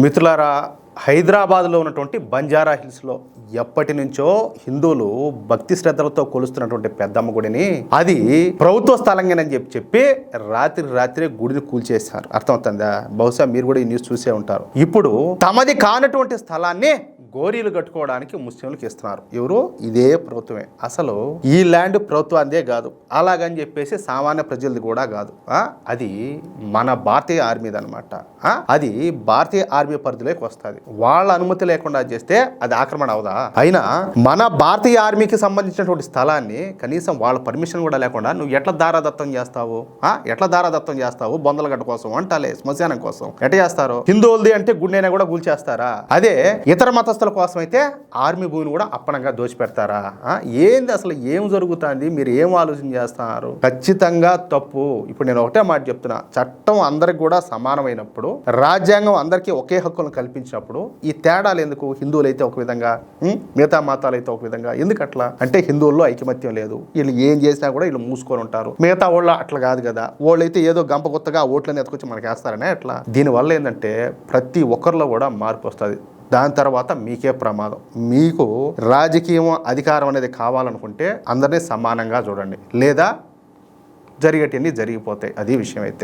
మిత్రులారా, హైదరాబాద్లో ఉన్నటువంటి బంజారా హిల్స్లో ఎప్పటి నుంచో హిందువులు భక్తి శ్రద్ధలతో కొలుస్తున్నటువంటి పెద్దమ్మ గుడిని అది ప్రభుత్వ స్థలంగానని చెప్పి రాత్రి గుడిని కూల్చేశారు. అర్థమవుతుందా? బహుశా మీరు కూడా ఈ న్యూస్ చూసే ఉంటారు. ఇప్పుడు తమది కానటువంటి స్థలాన్ని గోరీలు కట్టుకోవడానికి ముస్లింలకు ఇస్తున్నారు. ఎవరు? ఇదే ప్రభుత్వమే. అసలు ఈ ల్యాండ్ ప్రభుత్వాందే కాదు, అలాగని చెప్పేసి సామాన్య ప్రజలది కూడా కాదు. అది మన భారతీయ ఆర్మీది అనమాట. అది భారతీయ ఆర్మీ పరిధిలోకి వస్తుంది. వాళ్ళ అనుమతి లేకుండా చేస్తే అది ఆక్రమణ అవదా? అయినా మన భారతీయ ఆర్మీకి సంబంధించినటువంటి స్థలాన్ని కనీసం వాళ్ళ పర్మిషన్ కూడా లేకుండా నువ్వు ఎట్లా దారాదత్తం చేస్తావు? బొందలగడ్డ కోసం అంటాలే, శ్మశానం కోసం ఎట్లా చేస్తారు? హిందువులది అంటే గుండెనా కూడా కూల్చేస్తారా? అదే ఇతర మతస్థుల కోసం అయితే ఆర్మీ భూమిని కూడా అప్పనంగా దోచిపెడతారా? ఏంది అసలు? ఏం జరుగుతుంది? మీరు ఏం ఆలోచన చేస్తున్నారు? ఖచ్చితంగా తప్పు. ఇప్పుడు నేను ఒకటే మాట చెప్తున్నా, చట్టం అందరికి కూడా సమానమైనప్పుడు, రాజ్యాంగం అందరికీ ఒకే హక్కులను కల్పించినప్పుడు ఈ తేడాలు ఎందుకు? హిందువులు అయితే ఒక విధంగా, మిగతా మతాలు అయితే ఒక విధంగా. ఎందుకు అట్లా? అంటే హిందువుల్లో ఐకమత్యం లేదు. వీళ్ళు ఏం చేసినా కూడా వీళ్ళు మూసుకొని ఉంటారు. మిగతా వాళ్ళు అట్లా కాదు కదా, వాళ్ళైతే ఏదో గంప కొత్తగా ఓట్లని ఎత్తుకొచ్చి మనకి వేస్తారనే అట్లా. దీనివల్ల ఏంటంటే ప్రతి ఒక్కరిలో కూడా మార్పు వస్తుంది. దాని తర్వాత మీకే ప్రమాదం. మీకు రాజకీయం, అధికారం అనేది కావాలనుకుంటే అందరినీ సమానంగా చూడండి, లేదా జరిగేటివన్నీ జరిగిపోతాయి. అది విషయం అయితే.